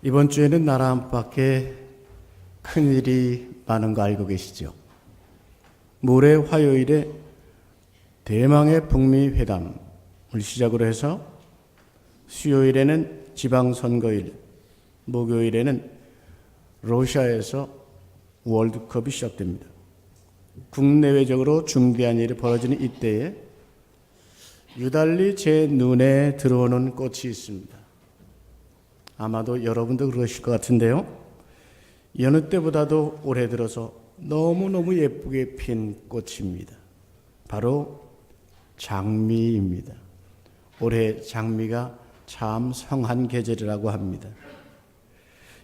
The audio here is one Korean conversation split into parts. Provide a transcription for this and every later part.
이번 주에는 나라 안팎에 큰일이 많은 거 알고 계시죠? 모레 화요일에 대망의 북미 회담을 시작으로 해서 수요일에는 지방선거일, 목요일에는 러시아에서 월드컵이 시작됩니다. 국내외적으로 중대한 일이 벌어지는 이때에 유달리 제 눈에 들어오는 꽃이 있습니다. 아마도 여러분도 그러실 것 같은데요. 여느 때보다도 올해 들어서 너무너무 예쁘게 핀 꽃입니다. 바로 장미입니다. 올해 장미가 참 성한 계절이라고 합니다.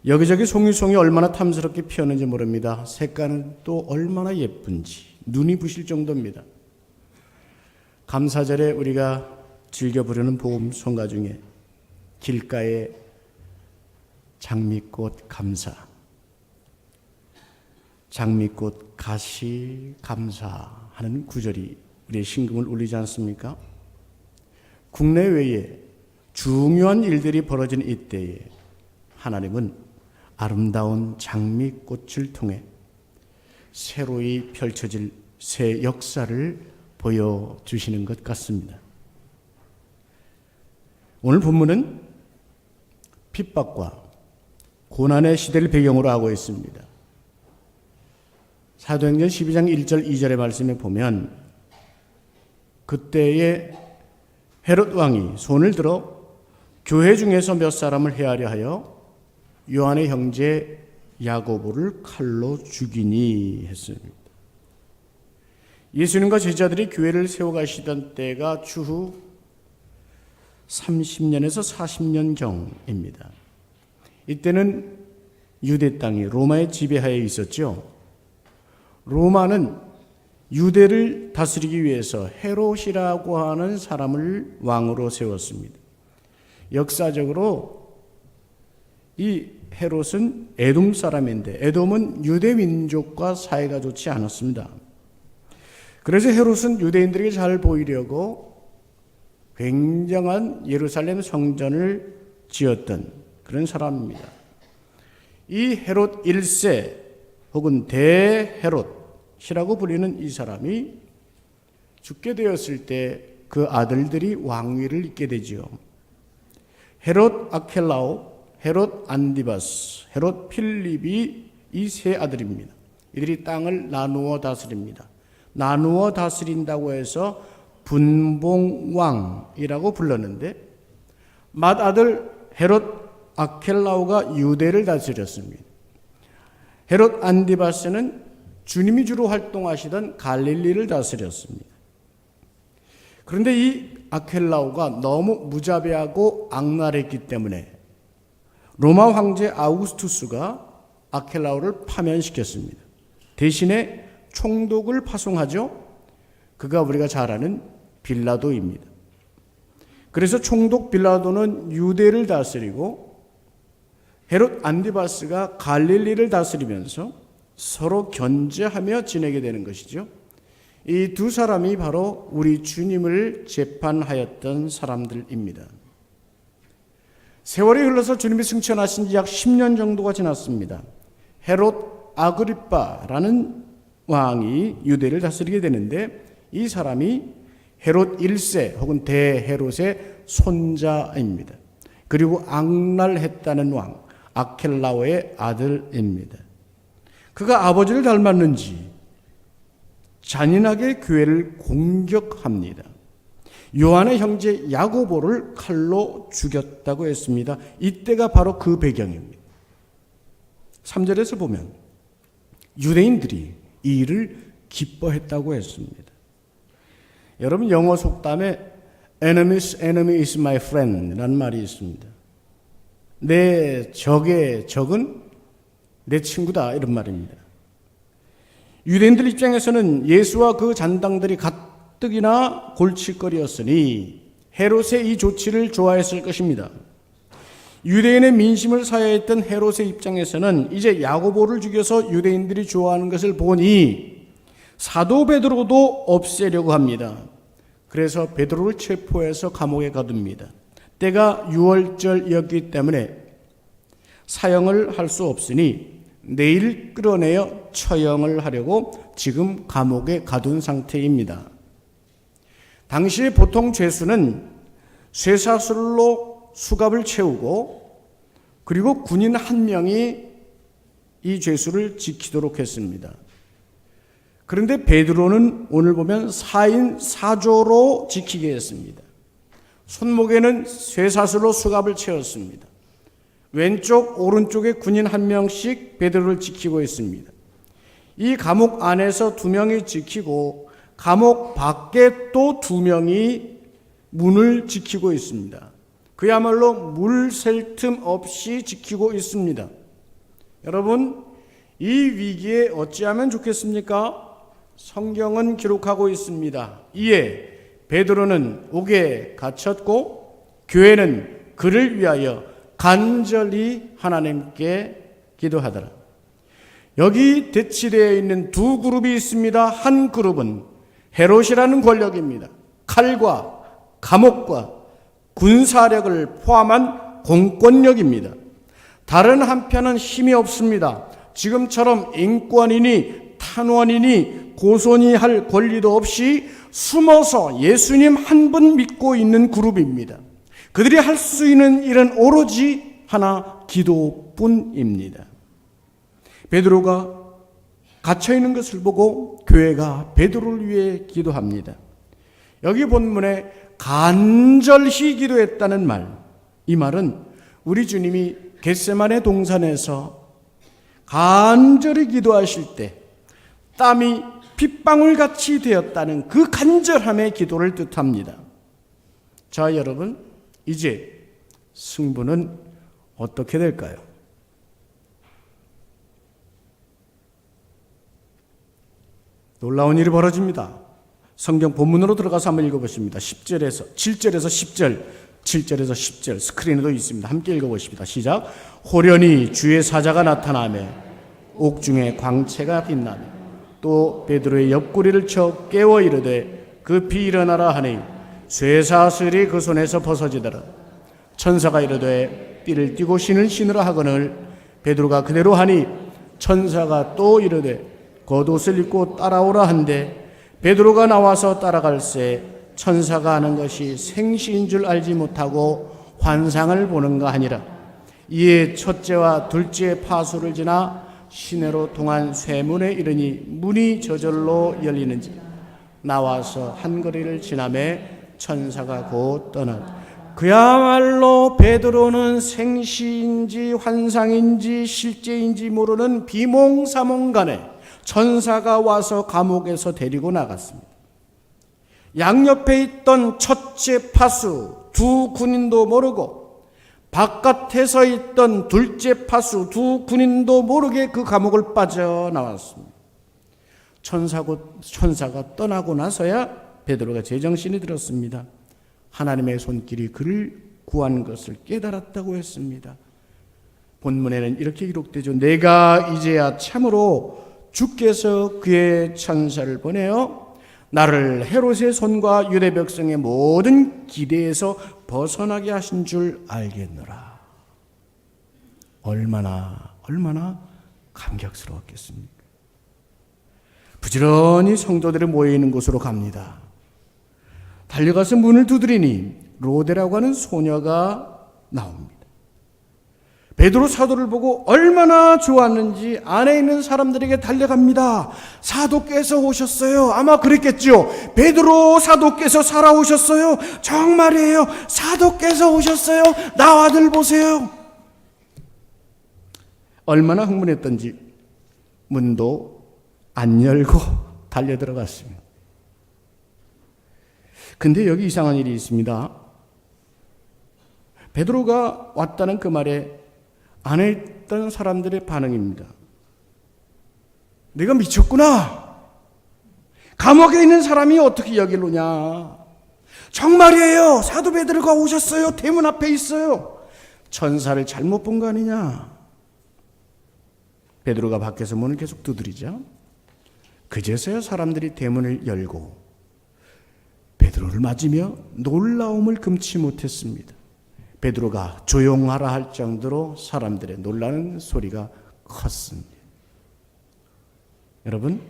여기저기 송이송이 얼마나 탐스럽게 피었는지 모릅니다. 색깔은 또 얼마나 예쁜지 눈이 부실 정도입니다. 감사절에 우리가 즐겨 부르는 보험송가 중에 길가에 장미꽃 감사, 장미꽃 가시 감사하는 구절이 우리의 심금을 울리지 않습니까? 국내외에 중요한 일들이 벌어진 이때에 하나님은 아름다운 장미꽃을 통해 새로이 펼쳐질 새 역사를 보여주시는 것 같습니다. 오늘 본문은 핍박과 고난의 시대를 배경으로 하고 있습니다. 사도행전 12장 1절 2절의 말씀에 보면 그때에 헤롯 왕이 손을 들어 교회 중에서 몇 사람을 해하려 하여 요한의 형제 야고보를 칼로 죽이니 했습니다. 예수님과 제자들이 교회를 세워가시던 때가 추후 30년에서 40년경입니다. 이때는 유대 땅이 로마의 지배하에 있었죠. 로마는 유대를 다스리기 위해서 헤롯이라고 하는 사람을 왕으로 세웠습니다. 역사적으로 이 헤롯은 에돔 사람인데 에돔은 유대 민족과 사이가 좋지 않았습니다. 그래서 헤롯은 유대인들에게 잘 보이려고 굉장한 예루살렘 성전을 지었던 그런 사람입니다. 이 헤롯 1세 혹은 대헤롯이라고 불리는 이 사람이 죽게 되었을 때 그 아들들이 왕위를 잇게 되지요. 헤롯 아켈라오, 헤롯 안디바스, 헤롯 필립이 이 세 아들입니다. 이들이 땅을 나누어 다스립니다. 나누어 다스린다고 해서 분봉왕이라고 불렀는데 맏아들 헤롯 아켈라오가 유대를 다스렸습니다. 헤롯 안디바스는 주님이 주로 활동하시던 갈릴리를 다스렸습니다. 그런데 이 아켈라오가 너무 무자비하고 악랄했기 때문에 로마 황제 아우구스투스가 아켈라오를 파면시켰습니다. 대신에 총독을 파송하죠. 그가 우리가 잘 아는 빌라도입니다. 그래서 총독 빌라도는 유대를 다스리고 헤롯 안디바스가 갈릴리를 다스리면서 서로 견제하며 지내게 되는 것이죠. 이 두 사람이 바로 우리 주님을 재판하였던 사람들입니다. 세월이 흘러서 주님이 승천하신 지 약 10년 정도가 지났습니다. 헤롯 아그리빠라는 왕이 유대를 다스리게 되는데 이 사람이 헤롯 1세 혹은 대헤롯의 손자입니다. 그리고 악랄했다는 왕 아켈라오의 아들입니다. 그가 아버지를 닮았는지 잔인하게 교회를 공격합니다. 요한의 형제 야고보를 칼로 죽였다고 했습니다. 이때가 바로 그 배경입니다. 3절에서 보면 유대인들이 이 일을 기뻐했다고 했습니다. 여러분 영어 속담에 enemy's enemy is my friend 라는 말이 있습니다. 내 적의 적은 내 친구다 이런 말입니다. 유대인들 입장에서는 예수와 그 잔당들이 가뜩이나 골칫거리였으니 헤롯의 이 조치를 좋아했을 것입니다. 유대인의 민심을 사해했던 헤롯의 입장에서는 이제 야고보를 죽여서 유대인들이 좋아하는 것을 보니 사도 베드로도 없애려고 합니다. 그래서 베드로를 체포해서 감옥에 가둡니다. 때가 6월절이었기 때문에 사형을 할 수 없으니 내일 끌어내어 처형을 하려고 지금 감옥에 가둔 상태입니다. 당시 보통 죄수는 쇠사슬로 수갑을 채우고 그리고 군인 한 명이 이 죄수를 지키도록 했습니다. 그런데 베드로는 오늘 보면 4인 4조로 지키게 했습니다. 손목에는 쇠사슬로 수갑을 채웠습니다. 왼쪽 오른쪽에 군인 한 명씩 베드로를 지키고 있습니다. 이 감옥 안에서 2명이 지키고 감옥 밖에 또 2명이 문을 지키고 있습니다. 그야말로 물 셀 틈 없이 지키고 있습니다. 여러분, 이 위기에 어찌하면 좋겠습니까? 성경은 기록하고 있습니다. 이에 베드로는 옥에 갇혔고 교회는 그를 위하여 간절히 하나님께 기도하더라. 여기 대치되어 있는 2 그룹이 있습니다. 한 그룹은 헤롯이라는 권력입니다. 칼과 감옥과 군사력을 포함한 공권력입니다. 다른 한편은 힘이 없습니다. 지금처럼 인권이니 탄원이니 고소니 할 권리도 없이 숨어서 예수님 한 분 믿고 있는 그룹입니다. 그들이 할 수 있는 일은 오로지 하나, 기도뿐입니다. 베드로가 갇혀있는 것을 보고 교회가 베드로를 위해 기도합니다. 여기 본문에 간절히 기도했다는 말, 이 말은 우리 주님이 겟세마네 동산에서 간절히 기도하실 때 땀이 빗방울같이 되었다는 그 간절함의 기도를 뜻합니다. 자, 여러분, 이제 승부는 어떻게 될까요? 놀라운 일이 벌어집니다. 성경 본문으로 들어가서 한번 읽어보십니다. 7절에서 10절, 7절에서 10절 스크린에도 있습니다. 함께 읽어보십니다. 시작. 호련히 주의 사자가 나타나며 옥중에 광채가 빛나며 또 베드로의 옆구리를 쳐 깨워 이르되 급히 일어나라 하니 쇠사슬이 그 손에서 벗어지더라. 천사가 이르되 띠를 띠고 신을 신으라 하거늘 베드로가 그대로 하니 천사가 또 이르되 겉옷을 입고 따라오라 한데 베드로가 나와서 따라갈새 천사가 하는 것이 생시인 줄 알지 못하고 환상을 보는가 하니라. 이에 첫째와 둘째 파수를 지나 시내로 통한 쇠문에 이르니 문이 저절로 열리는지 나와서 한 거리를 지나매 천사가 곧 떠났다. 그야말로 베드로는 생시인지 환상인지 실제인지 모르는 비몽사몽간에 천사가 와서 감옥에서 데리고 나갔습니다. 양옆에 있던 첫째 파수 2 군인도 모르고 바깥에서 있던 둘째 파수 2 군인도 모르게 그 감옥을 빠져나왔습니다. 천사가 떠나고 나서야 베드로가 제정신이 들었습니다. 하나님의 손길이 그를 구한 것을 깨달았다고 했습니다. 본문에는 이렇게 기록되죠. 내가 이제야 참으로 주께서 그의 천사를 보내어 나를 헤롯의 손과 유대 백성의 모든 기대에서 벗어나게 하신 줄 알겠노라. 얼마나 감격스러웠겠습니까? 부지런히 성도들이 모여있는 곳으로 갑니다. 달려가서 문을 두드리니 로데라고 하는 소녀가 나옵니다. 베드로 사도를 보고 얼마나 좋았는지 안에 있는 사람들에게 달려갑니다. 사도께서 오셨어요. 아마 그랬겠죠. 베드로 사도께서 살아오셨어요. 정말이에요. 사도께서 오셨어요. 나와들 보세요. 얼마나 흥분했던지 문도 안 열고 달려 들어갔습니다. 근데 여기 이상한 일이 있습니다. 베드로가 왔다는 그 말에 안에 있던 사람들의 반응입니다. 내가 미쳤구나. 감옥에 있는 사람이 어떻게 여길 오냐. 정말이에요. 사도 베드로가 오셨어요. 대문 앞에 있어요. 천사를 잘못 본 거 아니냐. 베드로가 밖에서 문을 계속 두드리자 그제서야 사람들이 대문을 열고 베드로를 맞으며 놀라움을 금치 못했습니다. 베드로가 조용하라 할 정도로 사람들의 놀라는 소리가 컸습니다. 여러분,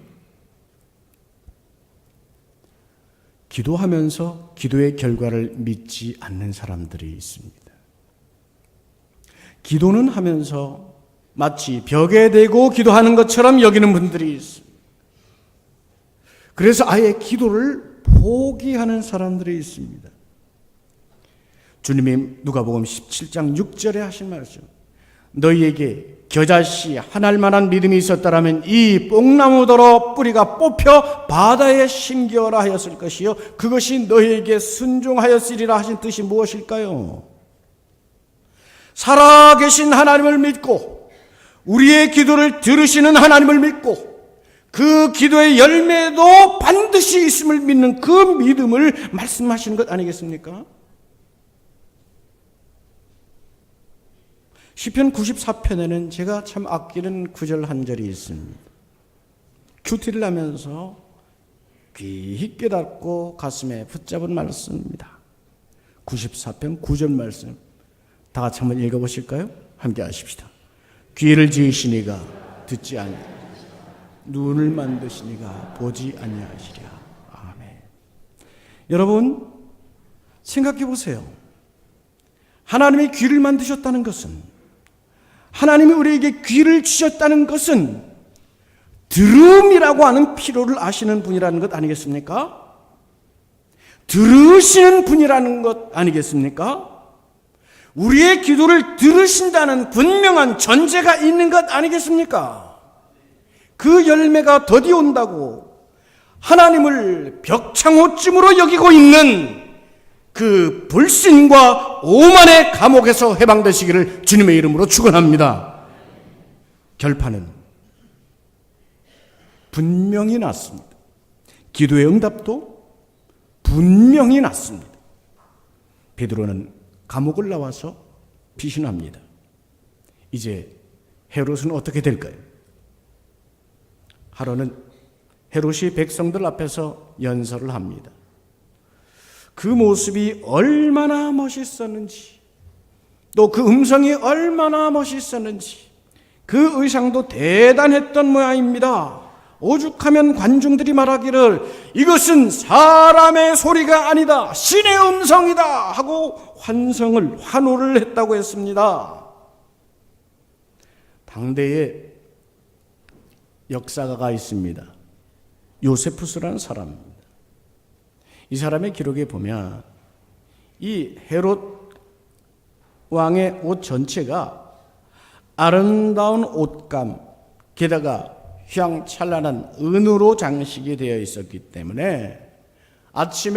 기도하면서 기도의 결과를 믿지 않는 사람들이 있습니다. 기도는 하면서 마치 벽에 대고 기도하는 것처럼 여기는 분들이 있습니다. 그래서 아예 기도를 포기하는 사람들이 있습니다. 주님이 누가복음 17장 6절에 하신 말씀, 너희에게 겨자씨 한 알만한 믿음이 있었다라면 이 뽕나무더러 뿌리가 뽑혀 바다에 심기어라 하였을 것이요 그것이 너희에게 순종하였으리라 하신 뜻이 무엇일까요? 살아계신 하나님을 믿고 우리의 기도를 들으시는 하나님을 믿고 그 기도의 열매도 반드시 있음을 믿는 그 믿음을 말씀하시는 것 아니겠습니까? 시편 94편에는 제가 참 아끼는 구절 한 절이 있습니다. 큐티를 하면서 귀히 깨닫고 가슴에 붙잡은 말씀입니다. 94편 9절 말씀 다 같이 한번 읽어보실까요? 함께 하십시다. 귀를 지으시니가 듣지 아니하시리라. 눈을 만드시니가 보지 아니하시리라. 아멘. 여러분 생각해 보세요. 하나님이 귀를 만드셨다는 것은, 하나님이 우리에게 귀를 주셨다는 것은 들음이라고 하는 필요를 아시는 분이라는 것 아니겠습니까? 들으시는 분이라는 것 아니겠습니까? 우리의 기도를 들으신다는 분명한 전제가 있는 것 아니겠습니까? 그 열매가 더디 온다고 하나님을 벽창호쯤으로 여기고 있는 그 불신과 오만의 감옥에서 해방되시기를 주님의 이름으로 축원합니다. 결판은 분명히 났습니다. 기도의 응답도 분명히 났습니다. 베드로는 감옥을 나와서 피신합니다. 이제 헤롯은 어떻게 될까요? 하루는 헤롯이 백성들 앞에서 연설을 합니다. 그 모습이 얼마나 멋있었는지, 또 그 음성이 얼마나 멋있었는지, 그 의상도 대단했던 모양입니다. 오죽하면 관중들이 말하기를 이것은 사람의 소리가 아니다, 신의 음성이다 하고 환호를 했다고 했습니다. 당대에 역사가가 있습니다. 요세푸스라는 사람입니다. 이 사람의 기록에 보면 이 헤롯 왕의 옷 전체가 아름다운 옷감, 게다가 휘황찬란한 은으로 장식이 되어 있었기 때문에 아침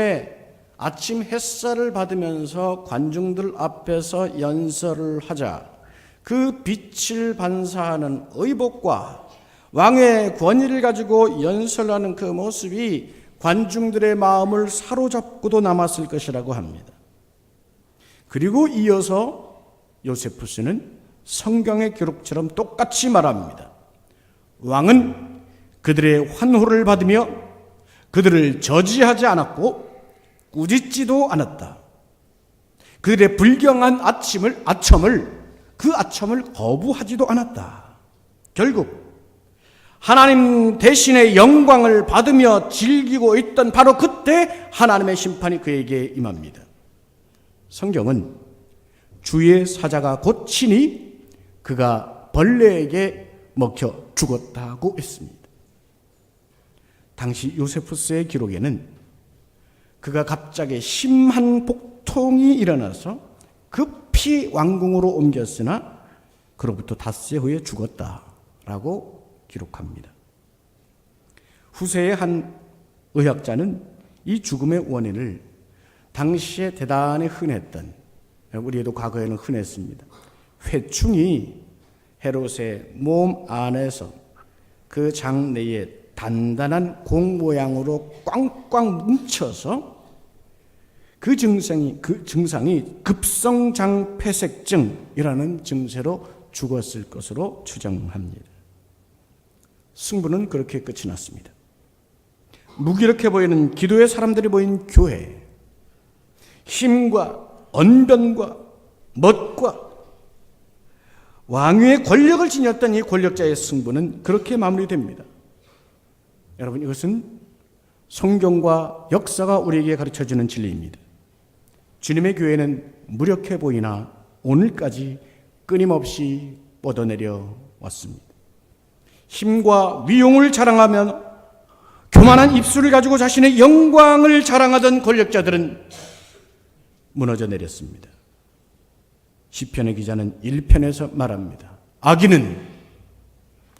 햇살을 받으면서 관중들 앞에서 연설을 하자 그 빛을 반사하는 의복과 왕의 권위를 가지고 연설하는 그 모습이 관중들의 마음을 사로잡고도 남았을 것이라고 합니다. 그리고 이어서 요세푸스는 성경의 기록처럼 똑같이 말합니다. 왕은 그들의 환호를 받으며 그들을 저지하지 않았고 꾸짖지도 않았다. 그들의 불경한 그 아첨을 거부하지도 않았다. 결국 하나님 대신의 영광을 받으며 즐기고 있던 바로 그때 하나님의 심판이 그에게 임합니다. 성경은 주의 사자가 곧 치니 그가 벌레에게 먹혀 죽었다고 했습니다. 당시 요세푸스의 기록에는 그가 갑자기 심한 복통이 일어나서 급히 왕궁으로 옮겼으나 그로부터 닷새 후에 죽었다라고 기록합니다. 후세의 한 의학자는 이 죽음의 원인을 당시에 대단히 흔했던, 우리에도 과거에는 흔했습니다, 회충이 헤롯의 몸 안에서 그 장내에 단단한 공 모양으로 꽝꽝 뭉쳐서 그 증상이 급성장폐색증이라는 증세로 죽었을 것으로 추정합니다. 승부는 그렇게 끝이 났습니다. 무기력해 보이는 기도의 사람들이 모인 교회, 힘과 언변과 멋과 왕위의 권력을 지녔던 이 권력자의 승부는 그렇게 마무리됩니다. 여러분, 이것은 성경과 역사가 우리에게 가르쳐주는 진리입니다. 주님의 교회는 무력해 보이나 오늘까지 끊임없이 뻗어내려 왔습니다. 힘과 위용을 자랑하며 교만한 입술을 가지고 자신의 영광을 자랑하던 권력자들은 무너져 내렸습니다. 시편의 기자는 1편에서 말합니다. 악인은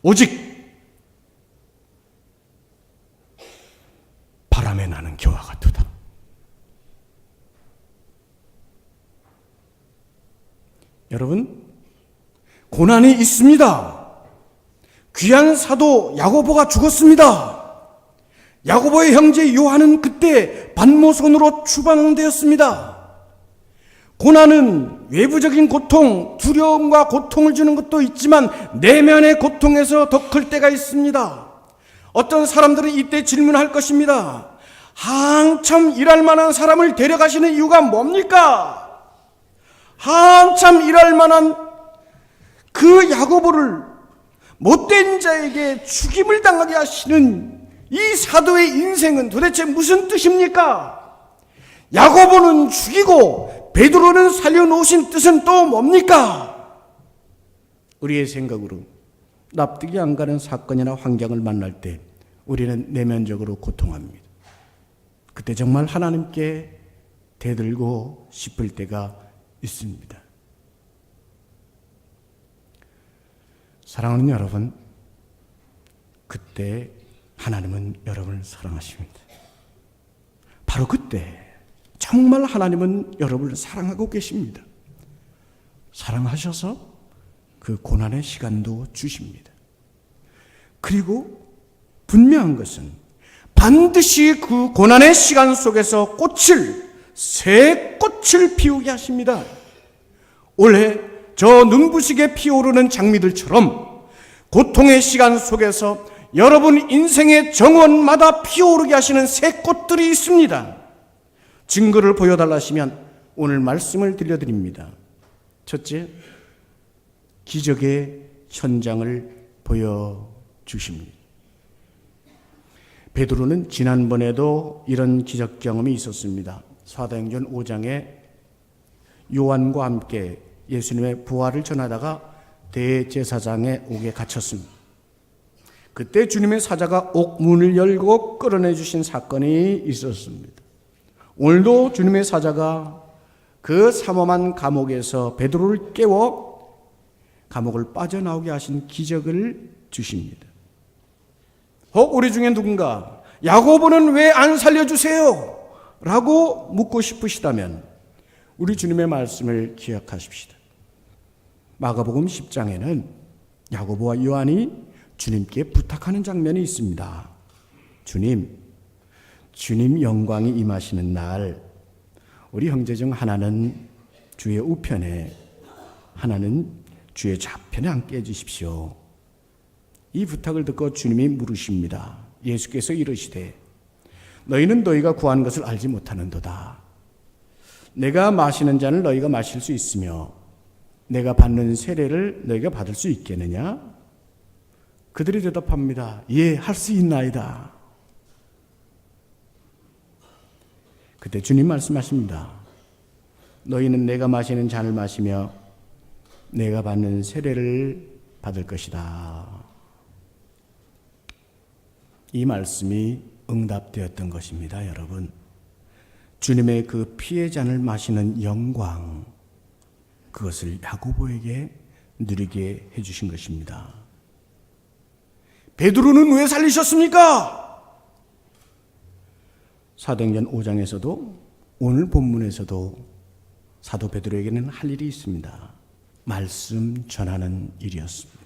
오직 바람에 나는 겨와 같도다. 여러분, 고난이 있습니다. 귀한 사도 야고보가 죽었습니다. 야고보의 형제 요한은 그때 반모손으로 추방되었습니다. 고난은 외부적인 고통, 두려움과 고통을 주는 것도 있지만 내면의 고통에서 더 클 때가 있습니다. 어떤 사람들은 이때 질문할 것입니다. 한참 일할 만한 사람을 데려가시는 이유가 뭡니까? 한참 일할 만한 그 야고보를 못된 자에게 죽임을 당하게 하시는 이 사도의 인생은 도대체 무슨 뜻입니까? 야고보는 죽이고 베드로는 살려놓으신 뜻은 또 뭡니까? 우리의 생각으로 납득이 안 가는 사건이나 환경을 만날 때 우리는 내면적으로 고통합니다. 그때 정말 하나님께 대들고 싶을 때가 있습니다. 사랑하는 여러분, 그때 하나님은 여러분을 사랑하십니다. 바로 그때 정말 하나님은 여러분을 사랑하고 계십니다. 사랑하셔서 그 고난의 시간도 주십니다. 그리고 분명한 것은 반드시 그 고난의 시간 속에서 새 꽃을 피우게 하십니다. 올해 저 눈부시게 피어오르는 장미들처럼 고통의 시간 속에서 여러분 인생의 정원마다 피어오르게 하시는 새 꽃들이 있습니다. 증거를 보여달라 하시면 오늘 말씀을 들려드립니다. 첫째, 기적의 현장을 보여주십니다. 베드로는 지난번에도 이런 기적 경험이 있었습니다. 사도행전 5장에 요한과 함께 예수님의 부활을 전하다가 대제사장의 옥에 갇혔습니다. 그때 주님의 사자가 옥문을 열고 끌어내 주신 사건이 있었습니다. 오늘도 주님의 사자가 그 삼엄한 감옥에서 베드로를 깨워 감옥을 빠져나오게 하신 기적을 주십니다. 우리 중에 누군가 야고보는 왜 안 살려주세요? 라고 묻고 싶으시다면 우리 주님의 말씀을 기억하십시다. 마가복음 10장에는 야고보와 요한이 주님께 부탁하는 장면이 있습니다. 주님 영광이 임하시는 날 우리 형제 중 하나는 주의 우편에 하나는 주의 좌편에 앉게 해주십시오. 이 부탁을 듣고 주님이 물으십니다. 예수께서 이르시되 너희는 너희가 구한 것을 알지 못하는도다. 내가 마시는 잔을 너희가 마실 수 있으며 내가 받는 세례를 너희가 받을 수 있겠느냐? 그들이 대답합니다. 예, 할 수 있나이다. 그때 주님 말씀하십니다. 너희는 내가 마시는 잔을 마시며 내가 받는 세례를 받을 것이다. 이 말씀이 응답되었던 것입니다, 여러분. 주님의 그 피의 잔을 마시는 영광, 그것을 야고보에게 누리게 해주신 것입니다. 베드로는 왜 살리셨습니까? 사도행전 5장에서도 오늘 본문에서도 사도 베드로에게는 할 일이 있습니다. 말씀 전하는 일이었습니다.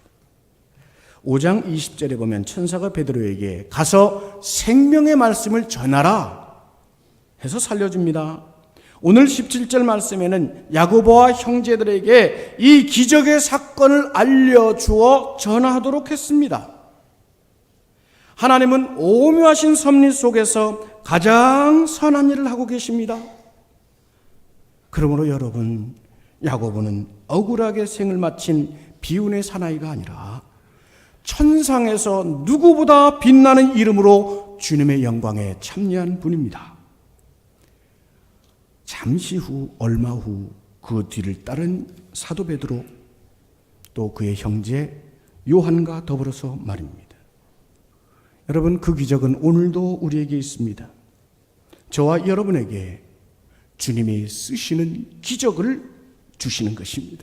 5장 20절에 보면 천사가 베드로에게 가서 생명의 말씀을 전하라 해서 살려줍니다. 오늘 17절 말씀에는 야고보와 형제들에게 이 기적의 사건을 알려주어 전하도록 했습니다. 하나님은 오묘하신 섭리 속에서 가장 선한 일을 하고 계십니다. 그러므로 여러분, 야고보는 억울하게 생을 마친 비운의 사나이가 아니라 천상에서 누구보다 빛나는 이름으로 주님의 영광에 참여한 분입니다. 잠시 후, 얼마 후 그 뒤를 따른 사도 베드로, 또 그의 형제 요한과 더불어서 말입니다. 여러분, 그 기적은 오늘도 우리에게 있습니다. 저와 여러분에게 주님이 쓰시는 기적을 주시는 것입니다.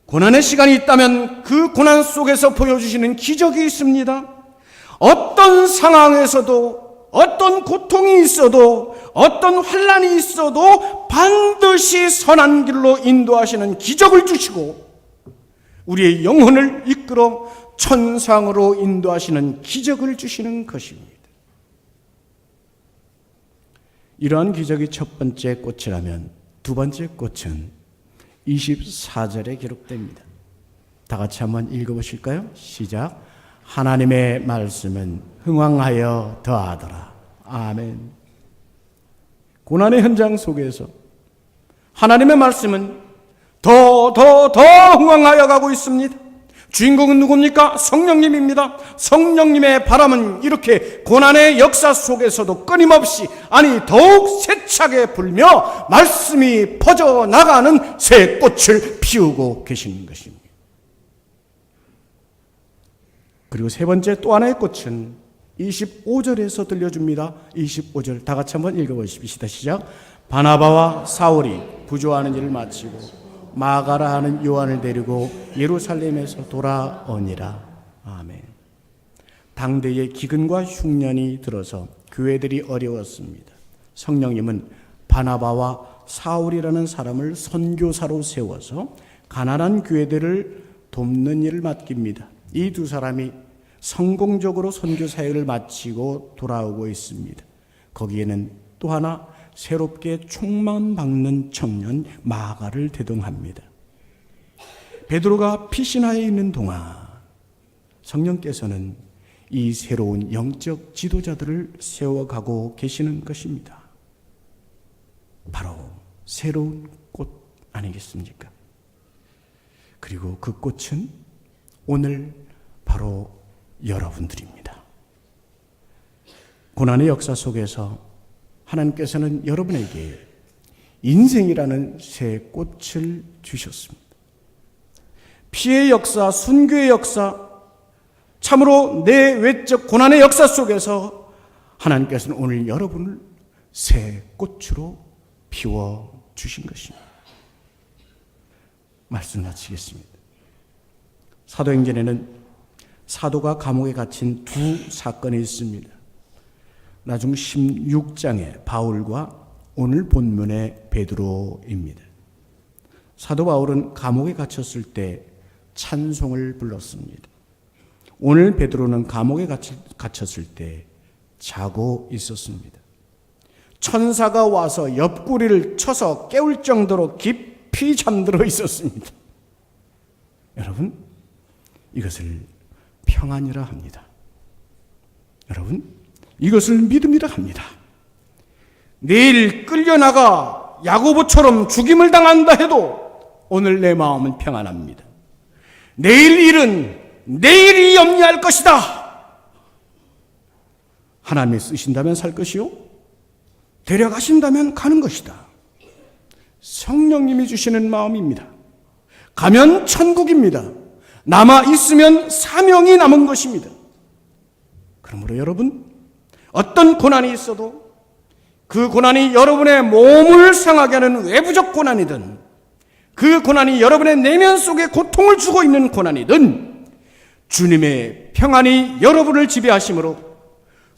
고난의 시간이 있다면 그 고난 속에서 보여주시는 기적이 있습니다. 어떤 상황에서도, 어떤 고통이 있어도, 어떤 환난이 있어도 반드시 선한 길로 인도하시는 기적을 주시고 우리의 영혼을 이끌어 천상으로 인도하시는 기적을 주시는 것입니다. 이러한 기적이 첫 번째 꽃이라면 두 번째 꽃은 24절에 기록됩니다. 다 같이 한번 읽어보실까요? 시작. 하나님의 말씀은 흥왕하여 더하더라. 아멘. 고난의 현장 속에서 하나님의 말씀은 더 흥왕하여 가고 있습니다. 주인공은 누굽니까? 성령님입니다. 성령님의 바람은 이렇게 고난의 역사 속에서도 끊임없이, 아니 더욱 세차게 불며 말씀이 퍼져나가는 새 꽃을 피우고 계시는 것입니다. 그리고 세 번째 또 하나의 꽃은 25절에서 들려줍니다. 25절 다 같이 한번 읽어보십시다. 시작. 바나바와 사울이 부조하는 일을 마치고 마가라 하는 요한을 데리고 예루살렘에서 돌아오니라. 아멘. 당대의 기근과 흉년이 들어서 교회들이 어려웠습니다. 성령님은 바나바와 사울이라는 사람을 선교사로 세워서 가난한 교회들을 돕는 일을 맡깁니다. 이 두 사람이 성공적으로 선교 사역을 마치고 돌아오고 있습니다. 거기에는 또 하나 새롭게 총망받는 청년 마가를 대동합니다. 베드로가 피신하에 있는 동안 성령께서는 이 새로운 영적 지도자들을 세워가고 계시는 것입니다. 바로 새로운 꽃 아니겠습니까? 그리고 그 꽃은 오늘 바로 여러분들입니다. 고난의 역사 속에서 하나님께서는 여러분에게 인생이라는 새 꽃을 주셨습니다. 피해의 역사, 순교의 역사, 참으로 내 외적 고난의 역사 속에서 하나님께서는 오늘 여러분을 새 꽃으로 피워주신 것입니다. 말씀 마치겠습니다. 사도행전에는 사도가 감옥에 갇힌 두 사건이 있습니다. 나중 16장에 바울과 오늘 본문의 베드로입니다. 사도 바울은 감옥에 갇혔을 때 찬송을 불렀습니다. 오늘 베드로는 감옥에 갇혔을 때 자고 있었습니다. 천사가 와서 옆구리를 쳐서 깨울 정도로 깊이 잠들어 있었습니다. 여러분, 이것을 평안이라 합니다. 여러분, 이것을 믿음이라 합니다. 내일 끌려나가 야고보처럼 죽임을 당한다 해도 오늘 내 마음은 평안합니다. 내일 일은 내일이 염려할 것이다. 하나님이 쓰신다면 살 것이요, 데려가신다면 가는 것이다. 성령님이 주시는 마음입니다. 가면 천국입니다. 남아 있으면 사명이 남은 것입니다. 그러므로 여러분, 어떤 고난이 있어도 그 고난이 여러분의 몸을 상하게 하는 외부적 고난이든, 그 고난이 여러분의 내면 속에 고통을 주고 있는 고난이든, 주님의 평안이 여러분을 지배하심으로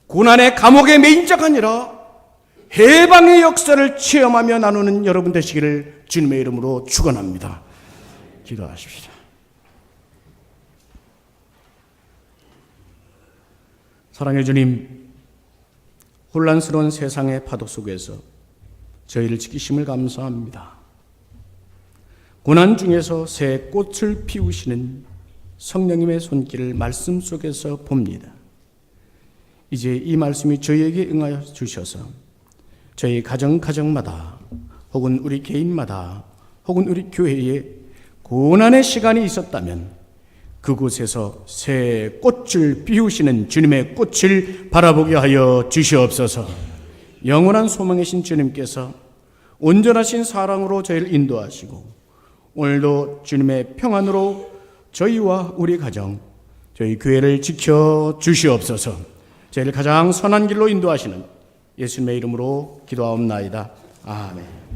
고난의 감옥에 매인 자가 아니라 해방의 역사를 체험하며 나누는 여러분 되시기를 주님의 이름으로 축원합니다. 기도하십시다. 사랑의 주님, 혼란스러운 세상의 파도 속에서 저희를 지키심을 감사합니다. 고난 중에서 새 꽃을 피우시는 성령님의 손길을 말씀 속에서 봅니다. 이제 이 말씀이 저희에게 응하여 주셔서 저희 가정마다 혹은 우리 개인마다 혹은 우리 교회에 고난의 시간이 있었다면 그곳에서 새 꽃을 피우시는 주님의 꽃을 바라보게 하여 주시옵소서. 영원한 소망이신 주님께서 온전하신 사랑으로 저희를 인도하시고 오늘도 주님의 평안으로 저희와 우리 가정, 저희 교회를 지켜 주시옵소서. 저희를 가장 선한 길로 인도하시는 예수님의 이름으로 기도하옵나이다. 아멘.